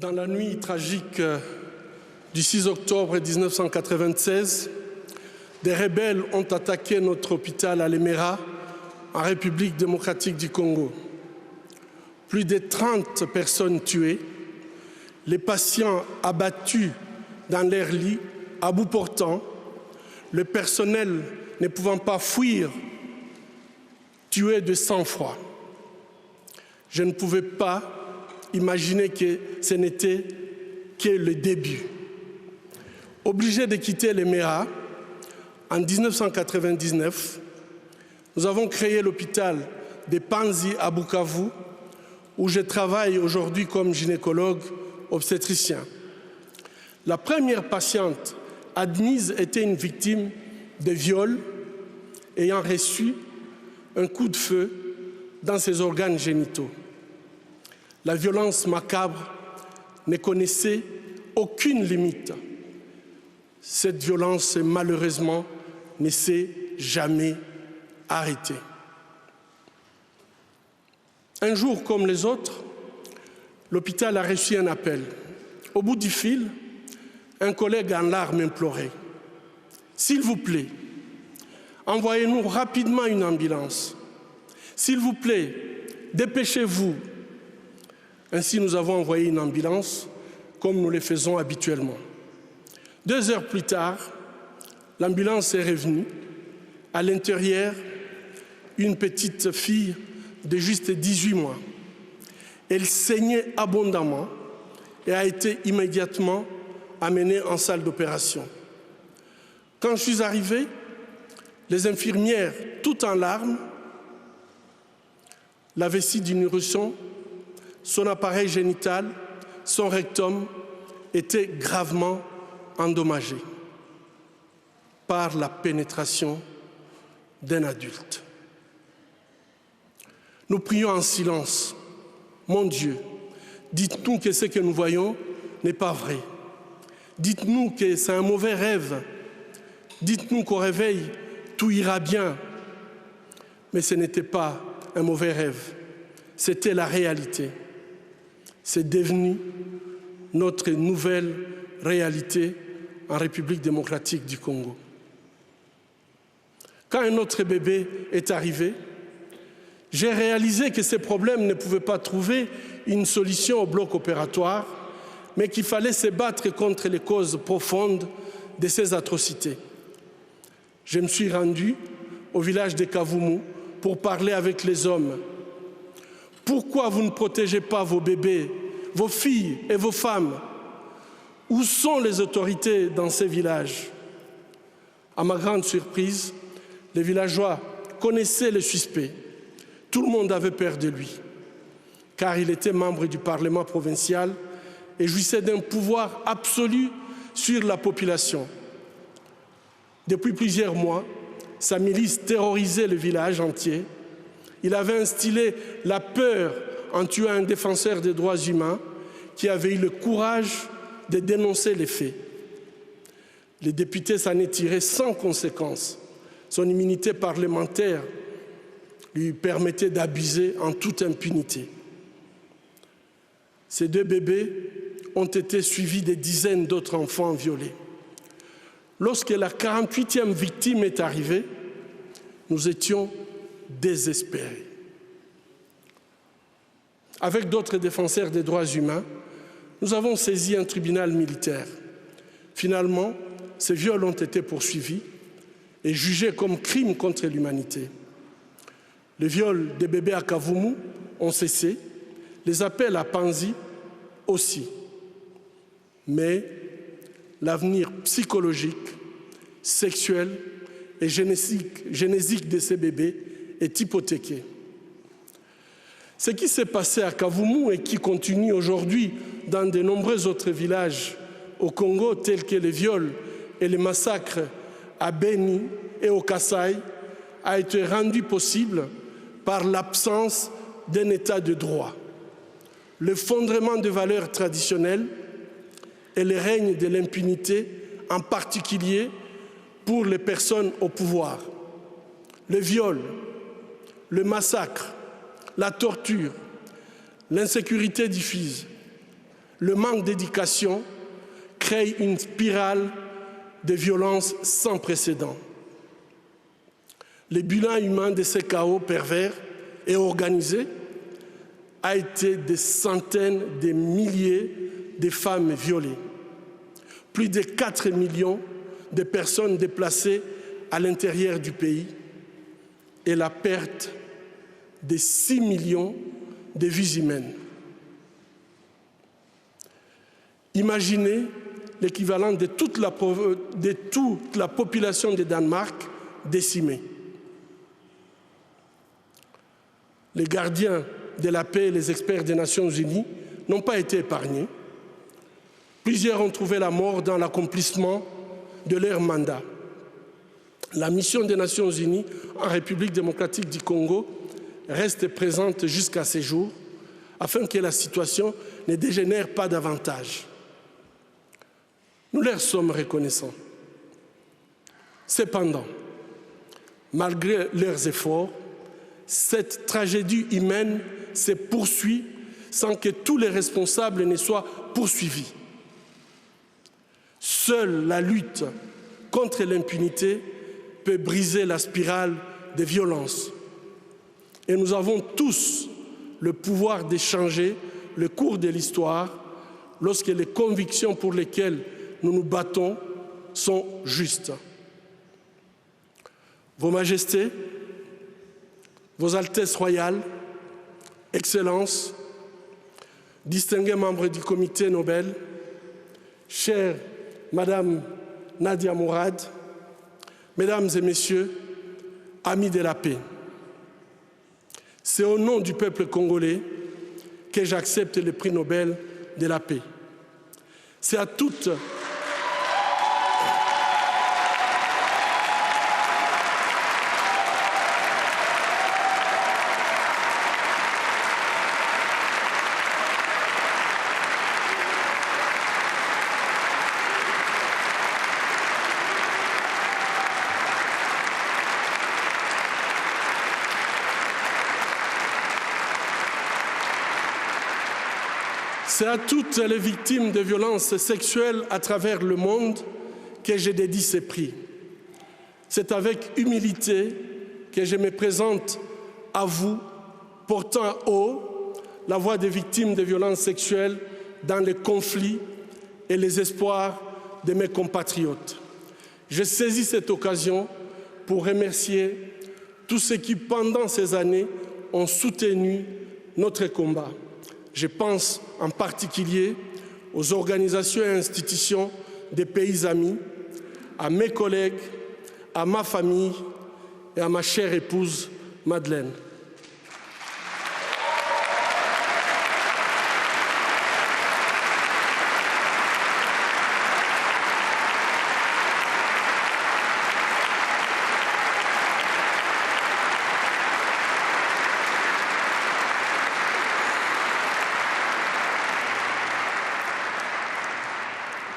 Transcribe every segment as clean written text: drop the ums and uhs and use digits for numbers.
Dans la nuit tragique du 6 octobre 1996, des rebelles ont attaqué notre hôpital à Lemera, en République démocratique du Congo. Plus de 30 personnes tuées, les patients abattus dans leurs lits, à bout portant, le personnel ne pouvant pas fuir, tué de sang-froid. Je ne pouvais pas imaginer que ce n'était que le début. Obligés de quitter Lemera, en 1999, nous avons créé l'hôpital de Panzi à Bukavu, où je travaille aujourd'hui comme gynécologue obstétricien. La première patiente admise était une victime de viol ayant reçu un coup de feu dans ses organes génitaux. La violence macabre ne connaissait aucune limite. Cette violence, malheureusement, ne s'est jamais arrêtée. Un jour comme les autres, l'hôpital a reçu un appel. Au bout du fil, un collègue en larmes implorait « S'il vous plaît, envoyez-nous rapidement une ambulance. S'il vous plaît, dépêchez-vous. » Ainsi, nous avons envoyé une ambulance, comme nous le faisons habituellement. 2 heures plus tard, l'ambulance est revenue. À l'intérieur, une petite fille de juste 18 mois. Elle saignait abondamment et a été immédiatement amenée en salle d'opération. Quand je suis arrivé, les infirmières, toutes en larmes, la vessie du nourrisson, son appareil génital, son rectum étaient gravement endommagés par la pénétration d'un adulte. Nous prions en silence. Mon Dieu, dites-nous que ce que nous voyons n'est pas vrai. Dites-nous que c'est un mauvais rêve. Dites-nous qu'au réveil, tout ira bien. Mais ce n'était pas un mauvais rêve. C'était la réalité. C'est devenu notre nouvelle réalité en République démocratique du Congo. Quand un autre bébé est arrivé, j'ai réalisé que ces problèmes ne pouvaient pas trouver une solution au bloc opératoire, mais qu'il fallait se battre contre les causes profondes de ces atrocités. Je me suis rendu au village de Kavumu pour parler avec les hommes. Pourquoi vous ne protégez pas vos bébés, vos filles et vos femmes? Où sont les autorités dans ces villages? À ma grande surprise, les villageois connaissaient le suspect. Tout le monde avait peur de lui, car il était membre du Parlement provincial et jouissait d'un pouvoir absolu sur la population. Depuis plusieurs mois, sa milice terrorisait le village entier. Il avait instillé la peur en tuant un défenseur des droits humains qui avait eu le courage de dénoncer les faits. Les députés s'en est tiré sans conséquence. Son immunité parlementaire lui permettait d'abuser en toute impunité. Ces 2 bébés ont été suivis de dizaines d'autres enfants violés. Lorsque la 48e victime est arrivée, nous étions désespérés. Avec d'autres défenseurs des droits humains, nous avons saisi un tribunal militaire. Finalement, ces viols ont été poursuivis et jugés comme crimes contre l'humanité. Les viols des bébés à Kavumu ont cessé, les appels à Panzi aussi. Mais l'avenir psychologique, sexuel et génésique de ces bébés est hypothéqué. Ce qui s'est passé à Kavumu et qui continue aujourd'hui dans de nombreux autres villages au Congo, tels que les viols et les massacres à Beni et au Kasaï, a été rendu possible par l'absence d'un état de droit, l'effondrement des valeurs traditionnelles et le règne de l'impunité, en particulier pour les personnes au pouvoir. Le viol, le massacre, la torture, l'insécurité diffuse, le manque d'éducation crée une spirale de violence sans précédent. Le bilan humain de ces chaos pervers et organisés a été des centaines de milliers de femmes violées, plus de 4 millions de personnes déplacées à l'intérieur du pays et la perte de 6 millions de vies humaines. Imaginez l'équivalent de toute la population de Danemark décimée. Les gardiens de la paix et les experts des Nations Unies n'ont pas été épargnés. Plusieurs ont trouvé la mort dans l'accomplissement de leur mandat. La mission des Nations Unies en République démocratique du Congo reste présente jusqu'à ces jours afin que la situation ne dégénère pas davantage. Nous leur sommes reconnaissants. Cependant, malgré leurs efforts, cette tragédie humaine se poursuit sans que tous les responsables ne soient poursuivis. Seule la lutte contre l'impunité peut briser la spirale de violence. Et nous avons tous le pouvoir de changer le cours de l'histoire lorsque les convictions pour lesquelles nous nous battons sont justes. Vos Majestés, Vos Altesses royales, Excellences, distingués membres du Comité Nobel, chère Madame Nadia Mourad, Mesdames et Messieurs, amis de la paix, c'est au nom du peuple congolais que j'accepte le prix Nobel de la paix. C'est à toutes les victimes de violences sexuelles à travers le monde que je dédie ces prix. C'est avec humilité que je me présente à vous, portant haut la voix des victimes de violences sexuelles dans les conflits et les espoirs de mes compatriotes. Je saisis cette occasion pour remercier tous ceux qui, pendant ces années, ont soutenu notre combat. Je pense en particulier aux organisations et institutions des pays amis, à mes collègues, à ma famille et à ma chère épouse Madeleine.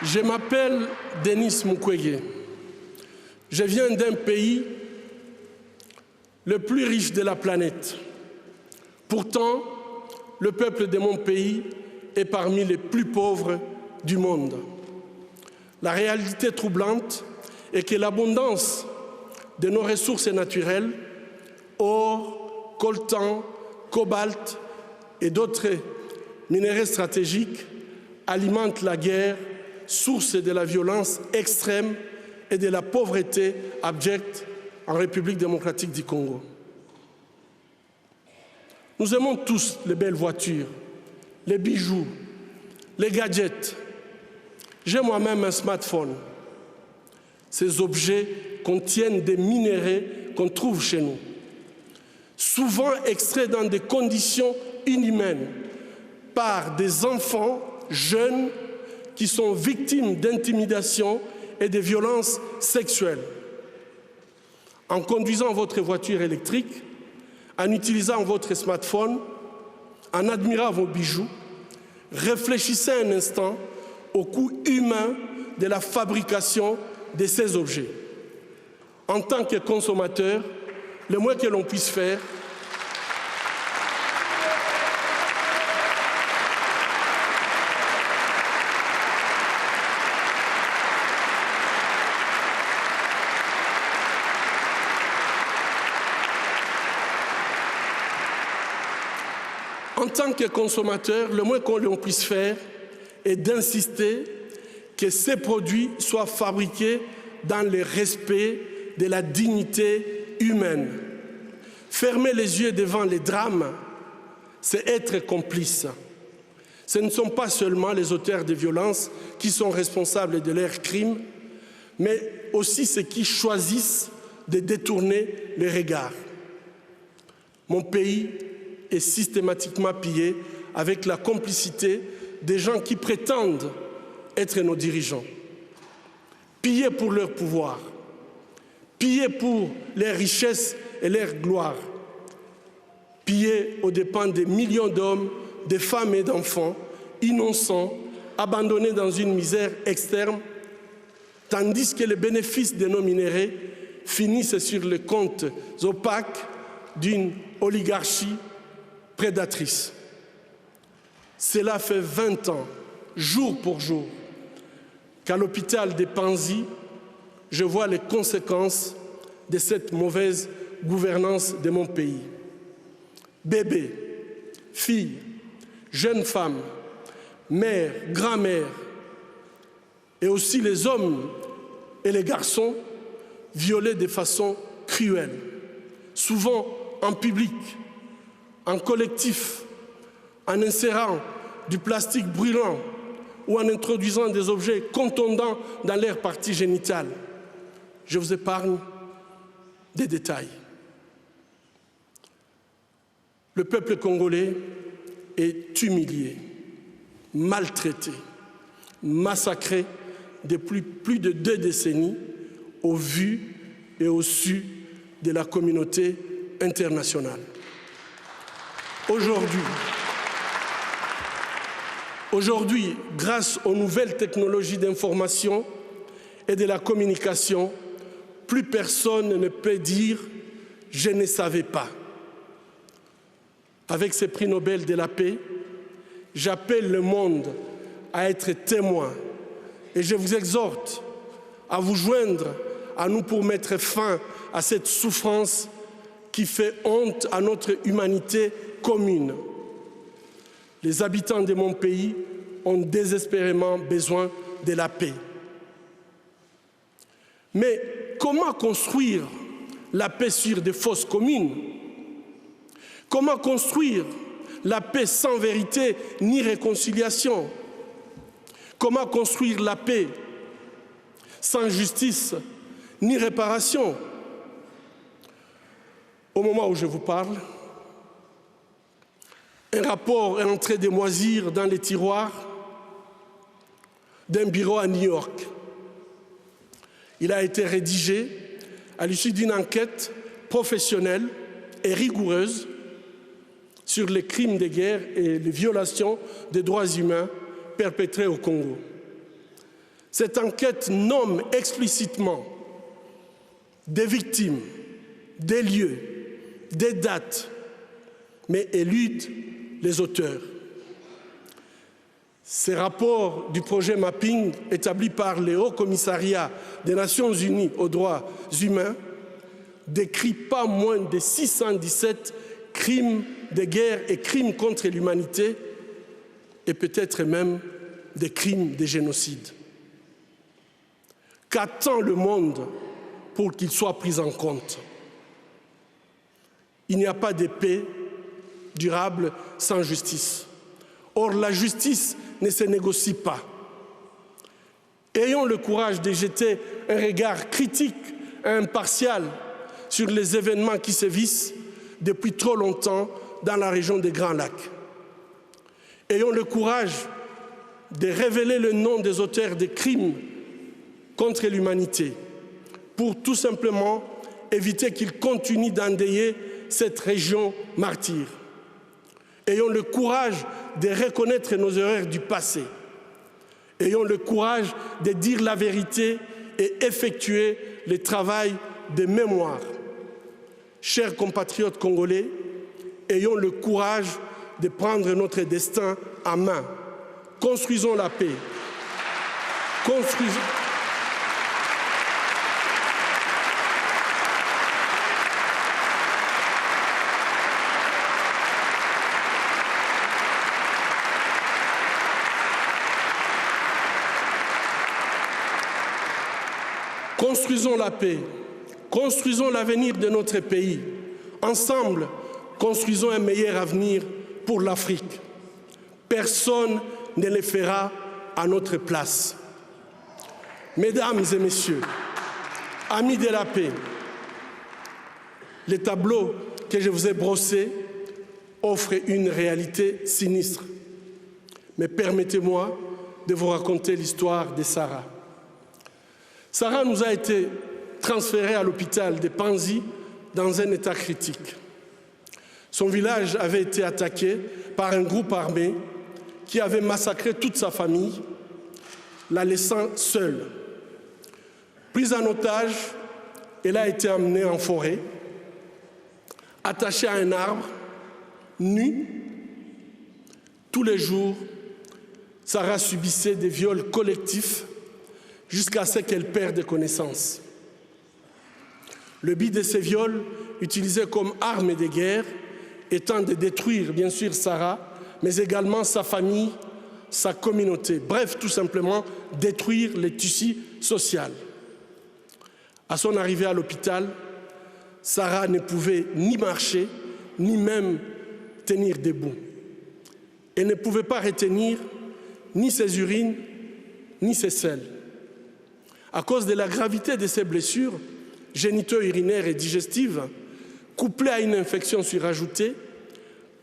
Je m'appelle Denis Mukwege. Je viens d'un pays le plus riche de la planète. Pourtant, le peuple de mon pays est parmi les plus pauvres du monde. La réalité troublante est que l'abondance de nos ressources naturelles, or, coltan, cobalt et d'autres minéraux stratégiques, alimente la guerre, source de la violence extrême et de la pauvreté abjecte en République démocratique du Congo. Nous aimons tous les belles voitures, les bijoux, les gadgets. J'ai moi-même un smartphone. Ces objets contiennent des minéraux qu'on trouve chez nous, souvent extraits dans des conditions inhumaines par des enfants jeunes qui sont victimes d'intimidation et de violences sexuelles. En conduisant votre voiture électrique, en utilisant votre smartphone, en admirant vos bijoux, réfléchissez un instant au coût humain de la fabrication de ces objets. En tant que consommateur, le moins que l'on puisse faire, en tant que consommateur, le moins qu'on puisse faire est d'insister que ces produits soient fabriqués dans le respect de la dignité humaine. Fermer les yeux devant les drames, c'est être complice. Ce ne sont pas seulement les auteurs de violences qui sont responsables de leurs crimes, mais aussi ceux qui choisissent de détourner les regards. Mon pays est systématiquement pillé avec la complicité des gens qui prétendent être nos dirigeants. Pillés pour leur pouvoir, pillés pour leurs richesses et leur gloire, pillés aux dépens des millions d'hommes, de femmes et d'enfants innocents, abandonnés dans une misère externe, tandis que les bénéfices de nos minéraux finissent sur les comptes opaques d'une oligarchie prédatrice. Cela fait 20 ans, jour pour jour, qu'à l'hôpital de Panzi, je vois les conséquences de cette mauvaise gouvernance de mon pays. Bébés, filles, jeunes femmes, mères, grand-mères, et aussi les hommes et les garçons violés de façon cruelle, souvent en public, en collectif, en insérant du plastique brûlant ou en introduisant des objets contondants dans leurs parties génitales. Je vous épargne des détails. Le peuple congolais est humilié, maltraité, massacré depuis plus de 2 décennies au vu et au su de la communauté internationale. Aujourd'hui, grâce aux nouvelles technologies d'information et de la communication, plus personne ne peut dire « je ne savais pas ». Avec ces prix Nobel de la paix, j'appelle le monde à être témoin et je vous exhorte à vous joindre à nous pour mettre fin à cette souffrance qui fait honte à notre humanité commune. Les habitants de mon pays ont désespérément besoin de la paix. Mais comment construire la paix sur des fausses communes? Comment construire la paix sans vérité ni réconciliation? Comment construire la paix sans justice ni réparation? Au moment où je vous parle, un rapport est en train de moisir dans les tiroirs d'un bureau à New York. Il a été rédigé à l'issue d'une enquête professionnelle et rigoureuse sur les crimes de guerre et les violations des droits humains perpétrés au Congo. Cette enquête nomme explicitement des victimes, des lieux, des dates, mais élude les auteurs. Ces rapports du projet Mapping, établi par le Haut Commissariat des Nations Unies aux droits humains, décrit pas moins de 617 crimes de guerre et crimes contre l'humanité, et peut-être même des crimes de génocide. Qu'attend le monde pour qu'il soit pris en compte? Il n'y a pas de paix durable sans justice. Or, la justice ne se négocie pas. Ayons le courage de jeter un regard critique et impartial sur les événements qui sévissent depuis trop longtemps dans la région des Grands Lacs. Ayons le courage de révéler le nom des auteurs des crimes contre l'humanité pour tout simplement éviter qu'ils continuent d'endeuiller cette région martyre. Ayons le courage de reconnaître nos erreurs du passé. Ayons le courage de dire la vérité et effectuer le travail de mémoire. Chers compatriotes congolais, ayons le courage de prendre notre destin en main. Construisons la paix. Construisons la paix, construisons l'avenir de notre pays. Ensemble, construisons un meilleur avenir pour l'Afrique. Personne ne le fera à notre place. Mesdames et messieurs, amis de la paix, les tableaux que je vous ai brossés offrent une réalité sinistre. Mais permettez-moi de vous raconter l'histoire de Sarah. Sarah nous a été transférée à l'hôpital de Panzi dans un état critique. Son village avait été attaqué par un groupe armé qui avait massacré toute sa famille, la laissant seule. Prise en otage, elle a été emmenée en forêt, attachée à un arbre, nue. Tous les jours, Sarah subissait des viols collectifs jusqu'à ce qu'elle perde connaissance. Le but de ces viols, utilisés comme arme de guerre, étant de détruire, bien sûr, Sarah, mais également sa famille, sa communauté. Bref, tout simplement, détruire le tissu social. À son arrivée à l'hôpital, Sarah ne pouvait ni marcher, ni même tenir debout. Elle ne pouvait pas retenir ni ses urines, ni ses selles. À cause de la gravité de ses blessures, génito-urinaires et digestives, couplées à une infection surajoutée,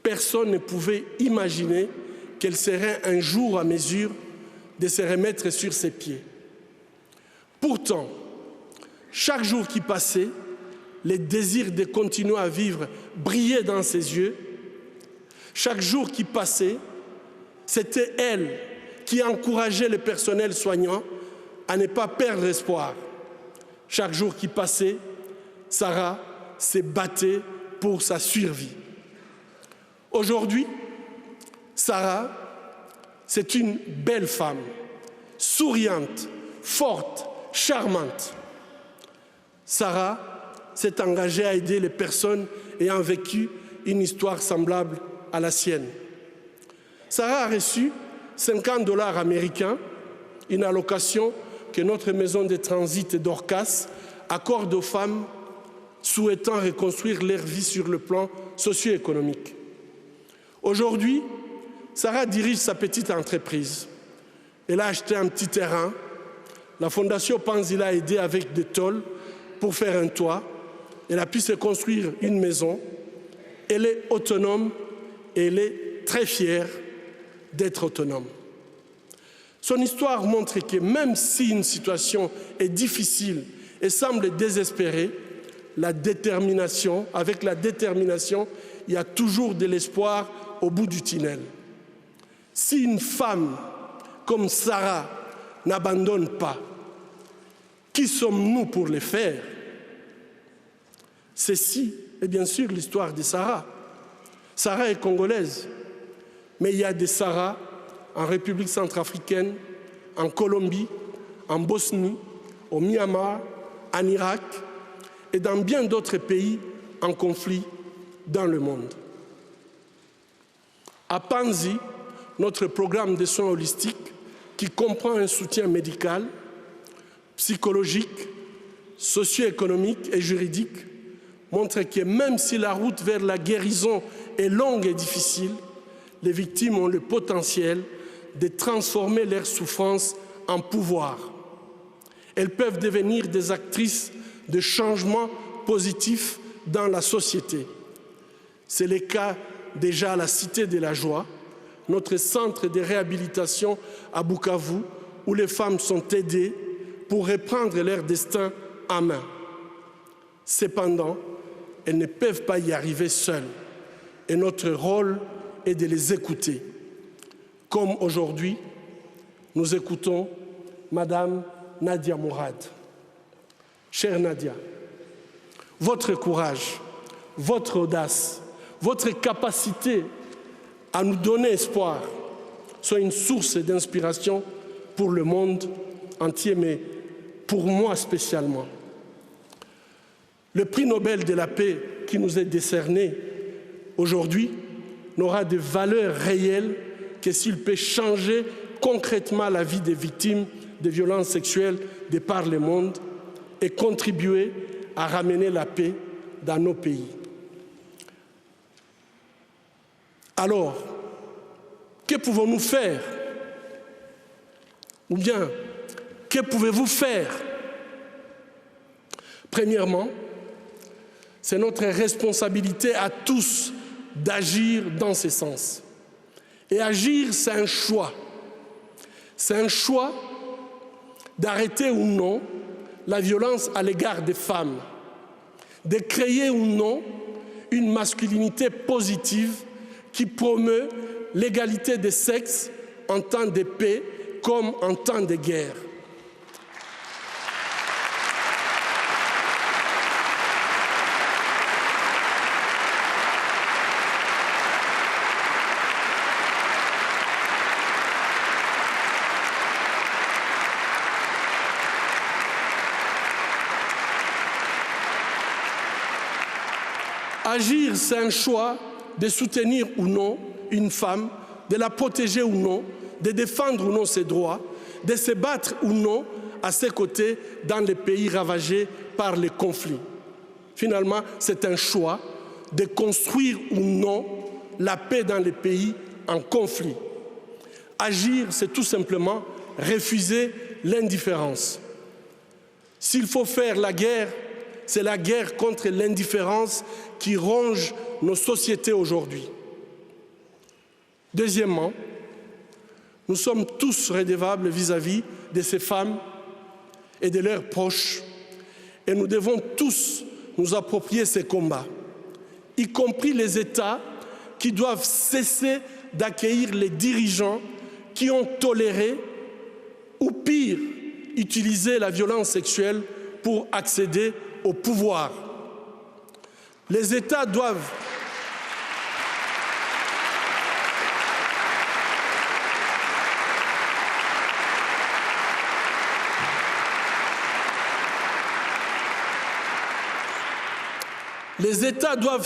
personne ne pouvait imaginer qu'elle serait un jour à mesure de se remettre sur ses pieds. Pourtant, chaque jour qui passait, le désir de continuer à vivre brillait dans ses yeux. Chaque jour qui passait, c'était elle qui encourageait le personnel soignant à ne pas perdre espoir. Chaque jour qui passait, Sarah se battait pour sa survie. Aujourd'hui, Sarah, c'est une belle femme, souriante, forte, charmante. Sarah s'est engagée à aider les personnes ayant vécu une histoire semblable à la sienne. Sarah a reçu 50 $ américains, une allocation que notre maison de transit Dorcas accorde aux femmes souhaitant reconstruire leur vie sur le plan socio-économique. Aujourd'hui, Sarah dirige sa petite entreprise. Elle a acheté un petit terrain. La Fondation Panzi l'a aidée avec des tôles pour faire un toit. Elle a pu se construire une maison. Elle est autonome et elle est très fière d'être autonome. Son histoire montre que même si une situation est difficile et semble désespérée, avec la détermination, il y a toujours de l'espoir au bout du tunnel. Si une femme comme Sarah n'abandonne pas, qui sommes-nous pour le faire? Ceci est bien sûr l'histoire de Sarah. Sarah est congolaise, mais il y a des Sarah en République centrafricaine, en Colombie, en Bosnie, au Myanmar, en Irak et dans bien d'autres pays en conflit dans le monde. À Panzi, notre programme de soins holistiques, qui comprend un soutien médical, psychologique, socio-économique et juridique, montre que même si la route vers la guérison est longue et difficile, les victimes ont le potentiel de transformer leur souffrance en pouvoir. Elles peuvent devenir des actrices de changements positifs dans la société. C'est le cas déjà à la Cité de la Joie, notre centre de réhabilitation à Bukavu, où les femmes sont aidées pour reprendre leur destin en main. Cependant, elles ne peuvent pas y arriver seules, et notre rôle est de les écouter. Comme aujourd'hui, nous écoutons Madame Nadia Mourad. Chère Nadia, votre courage, votre audace, votre capacité à nous donner espoir soit une source d'inspiration pour le monde entier, mais pour moi spécialement. Le prix Nobel de la paix qui nous est décerné aujourd'hui n'aura de valeur réelle que s'il peut changer concrètement la vie des victimes de violences sexuelles de par le monde et contribuer à ramener la paix dans nos pays. Alors, que pouvons-nous faire? Ou bien, que pouvez-vous faire? Premièrement, c'est notre responsabilité à tous d'agir dans ce sens. Et agir, c'est un choix. C'est un choix d'arrêter ou non la violence à l'égard des femmes, de créer ou non une masculinité positive qui promeut l'égalité des sexes en temps de paix comme en temps de guerre. Agir, c'est un choix de soutenir ou non une femme, de la protéger ou non, de défendre ou non ses droits, de se battre ou non à ses côtés dans les pays ravagés par les conflits. Finalement, c'est un choix de construire ou non la paix dans les pays en conflit. Agir, c'est tout simplement refuser l'indifférence. S'il faut faire la guerre, c'est la guerre contre l'indifférence qui ronge nos sociétés aujourd'hui. Deuxièmement, nous sommes tous redevables vis-à-vis de ces femmes et de leurs proches, et nous devons tous nous approprier ces combats, y compris les États qui doivent cesser d'accueillir les dirigeants qui ont toléré, ou pire, utilisé la violence sexuelle pour accéder au pouvoir. Les États doivent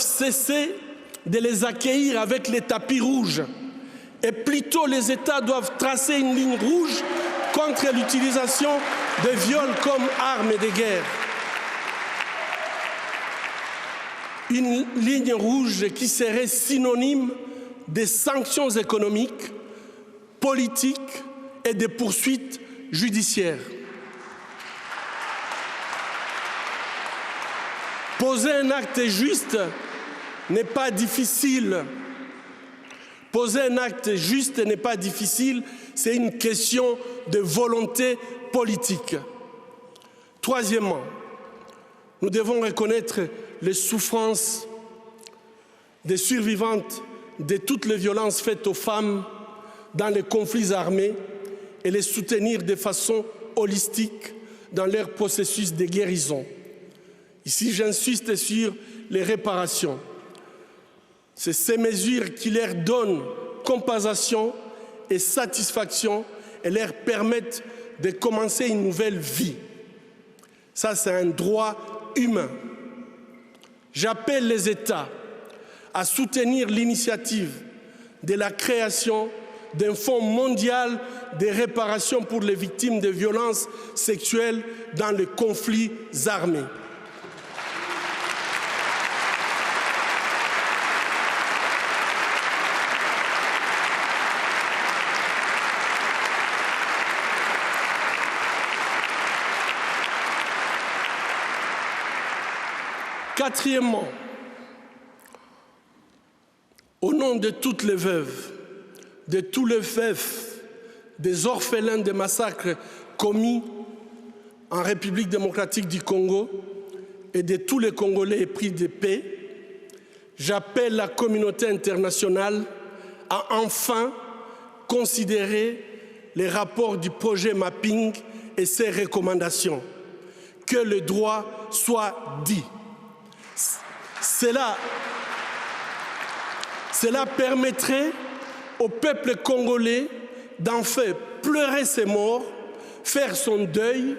cesser de les accueillir avec les tapis rouges. Et plutôt, les États doivent tracer une ligne rouge contre l'utilisation de viols comme armes de guerre. Une ligne rouge qui serait synonyme des sanctions économiques, politiques et des poursuites judiciaires. Poser un acte juste n'est pas difficile. Poser un acte juste n'est pas difficile, c'est une question de volonté politique. Troisièmement, nous devons reconnaître les souffrances des survivantes de toutes les violences faites aux femmes dans les conflits armés et les soutenir de façon holistique dans leur processus de guérison. Ici, j'insiste sur les réparations. C'est ces mesures qui leur donnent compensation et satisfaction et leur permettent de commencer une nouvelle vie. Ça, c'est un droit humain. J'appelle les États à soutenir l'initiative de la création d'un fonds mondial de réparation pour les victimes de violences sexuelles dans les conflits armés. Quatrièmement, au nom de toutes les veuves, de tous les veufs, des orphelins des massacres commis en République démocratique du Congo et de tous les Congolais épris de paix, j'appelle la communauté internationale à enfin considérer les rapports du projet Mapping et ses recommandations. Que le droit soit dit. Cela permettrait au peuple congolais d'enfin pleurer ses morts, faire son deuil,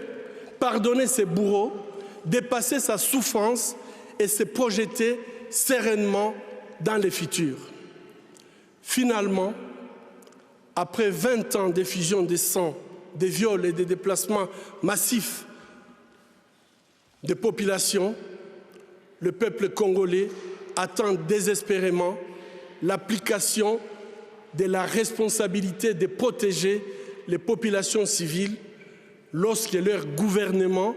pardonner ses bourreaux, dépasser sa souffrance et se projeter sereinement dans le futur. Finalement, après 20 ans d'effusion de sang, de viols et de déplacements massifs des populations, le peuple congolais attend désespérément l'application de la responsabilité de protéger les populations civiles lorsque leur gouvernement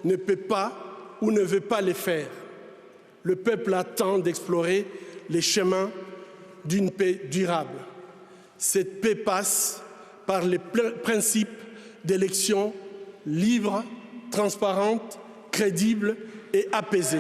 ne peut pas ou ne veut pas les faire. Le peuple attend d'explorer les chemins d'une paix durable. Cette paix passe par les principes d'élections libres, transparentes, crédibles et apaisées.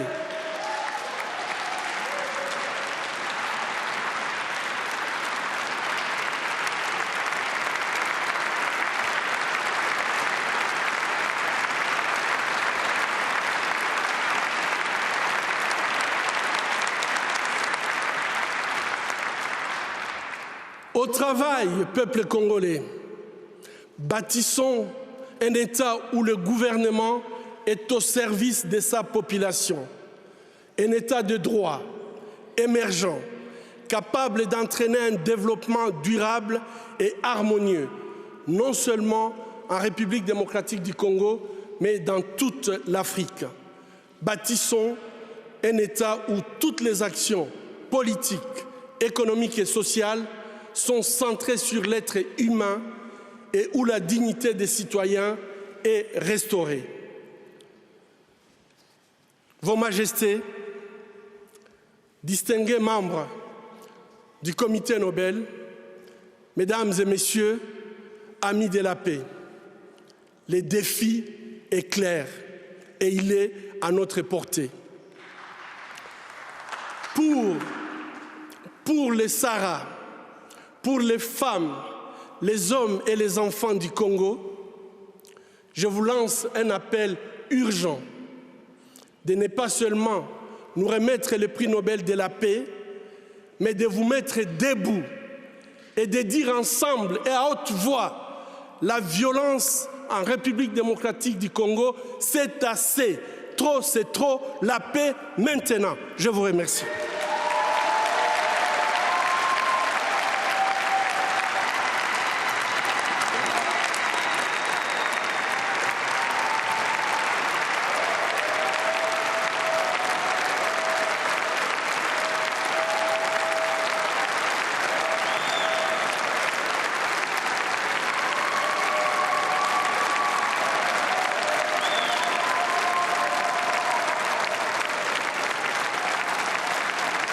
Au travail, peuple congolais, bâtissons un État où le gouvernement est au service de sa population. Un État de droit, émergent, capable d'entraîner un développement durable et harmonieux, non seulement en République démocratique du Congo, mais dans toute l'Afrique. Bâtissons un État où toutes les actions politiques, économiques et sociales sont centrées sur l'être humain et où la dignité des citoyens est restaurée. Vos Majestés, distingués membres du Comité Nobel, Mesdames et Messieurs, amis de la paix, le défi est clair et il est à notre portée. Pour les Sahara, pour les femmes, les hommes et les enfants du Congo, je vous lance un appel urgent de ne pas seulement nous remettre le prix Nobel de la paix, mais de vous mettre debout et de dire ensemble et à haute voix, la violence en République démocratique du Congo, c'est assez. Trop, c'est trop. La paix maintenant. Je vous remercie.